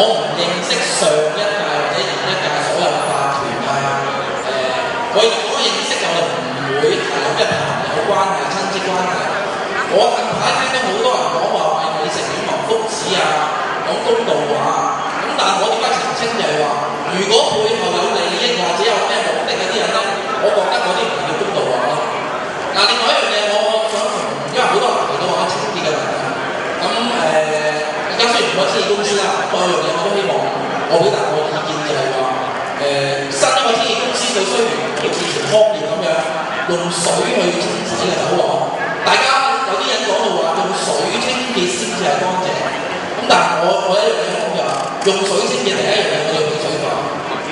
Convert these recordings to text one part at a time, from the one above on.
唔認識上一屆或者現一屆所有嘅法團啊，我認識就唔會係有咩朋友關係、親戚關係。我近排聽到好多人講話為你成員謀福祉啊，講公道話，咁但係我點解澄清就係話，如果背後有利益或者有咩目的嗰啲人咧，我覺得嗰啲唔係叫公道話咯。嗱，另外一樣嘢我想同，因為好多人提到話清潔嘅問題，咁而家雖然唔係清潔公司啦，不過有樣嘢我都希望我表達我嘅意見就係話，新一個清潔公司佢雖然好似全方業咁樣用水去清洗嘅走廊，大家有啲人講到話用水清潔先至係乾淨，咁但係我一樣嘢講就係用水清潔第一樣嘢我哋要水化，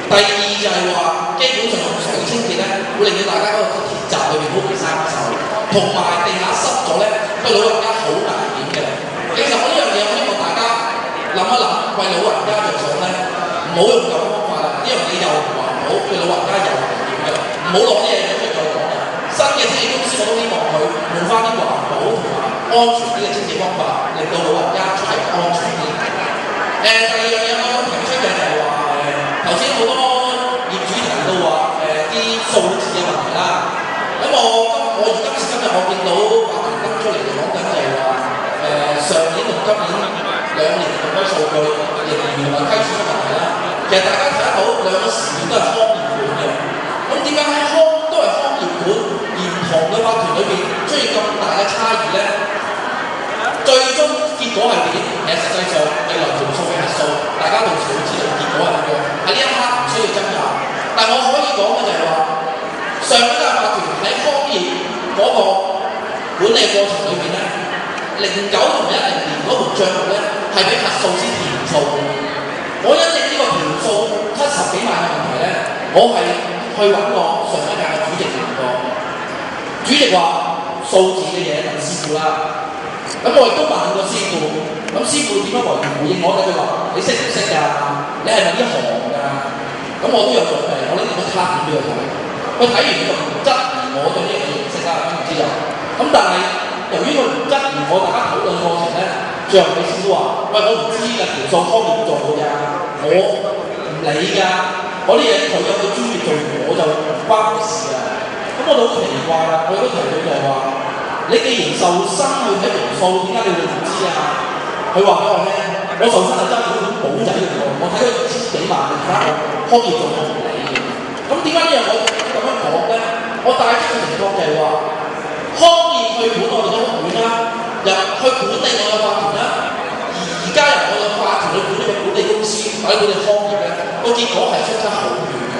第二就係話基本上用水清潔咧會令到大家嗰個鐵閘裏邊好易生鏽，同埋地下濕咗咧對老人家好危險嘅。其實我呢樣嘢我希望大家諗一諗，為老人家着想咧，唔好用舊方法啦，呢樣嘢又唔環保，對老人家又危險嘅，唔好攞啲嘢出嚟再講啦。新嘅清潔公司我都希望佢用翻啲環保同埋安全啲嘅清潔方法，令到老人家出嚟安全啲。第二樣嘢我想提出嘅就係話，頭先好多業主提到話啲數字嘅問題啦。咁我今時今日我見到法團登出嚟就講緊就係話，上年同今年2年同嗰數據盈餘同埋虧損嘅問題啦。其實大家睇得到兩個時段都係康業館嘅，咁點解喺都係康業館，而唔同嘅法團裏邊出現咁大嘅差異咧？最終結果係點？其實實際上未來條數嘅核數，大家到時會知道結果係點樣。喺呢一刻唔需要爭拗，但我可以講嘅就係話，上一屆法團喺康業嗰個管理過程裏邊咧，09同10年嗰盤帳目咧係俾核數先填數。我因應呢個條數70幾萬嘅問題咧，我係去揾過上一屆嘅主席問過，主席話數字嘅嘢問師傅啦。咁我亦都問過師傅，咁師傅點樣回應我咧？佢話：你識唔識㗎？你係咪呢行㗎？咁我都有準備，我拎住張卡片俾佢睇。佢睇完就唔質疑我對呢樣嘢認識啦，知唔知啊？咁但係由於佢唔質疑我，大家討論過程咧，最後佢師傅話：喂，我唔知㗎，條數方面做㗎咋，我唔理㗎。嗰啲嘢佢有佢專業做，我就唔關我事啊。咁我就好奇怪啦，我亦都提到就係話。你既然受薪去睇條數，點解你會唔知啊？佢話俾我聽，我受薪係揸住嗰本簿仔嘅喎，我睇到1000幾萬，而家我康業做我唔理嘅。咁點解呢樣我咁樣講咧？我帶出嘅情況就係話，康業去管我哋嘅屋苑啦，入去管理我嘅法團啦，而家由我嘅法團去管呢個管理公司或者管理康業咧，個結果係相差好遠嘅。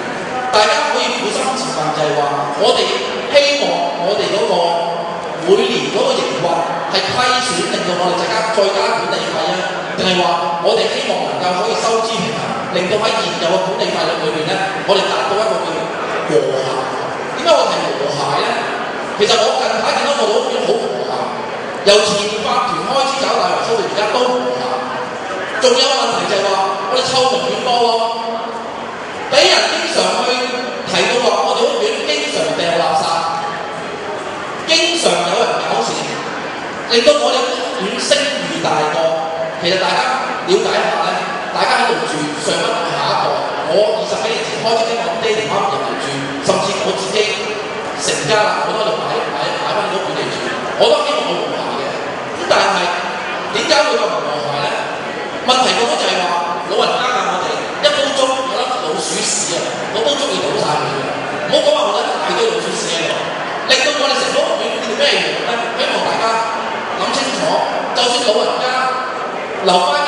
大家可以苦心自問就係話，我哋希望我哋嗰個每年嗰個營運係虧損，令到我哋再加管理費啊？定係話我哋希望能夠可以收支平衡，令到喺現有嘅管理費率裏邊咧，我哋達到一個叫和諧。點解我係和諧咧？其實我近排見到我哋屋苑好和諧，由前法團開始搞大維修到而家都和諧。仲有問題就係話我哋臭名遠播喎，俾人經常去提到話我哋屋苑經常掉垃圾。經常有人搞事，令到我哋屋苑聲譽大過。其實大家了解下咧，大家喺度住，上一代下一代。我20幾年前開始經我爹哋媽咪入嚟住，甚至我自己成家啦，我都喺度買翻屋苑嚟住。我都希望我和諧嘅。咁但係點解會咁唔和諧咧？問題嗰個就係話老人家我哋一煲粥有粒老鼠屎啊，嗰煲粥要倒晒佢嘅。唔好講話我哋大堆老鼠屎喺度。令到我哋成個屋苑叫咩樣咧？希望大家諗清楚，就算老人家留翻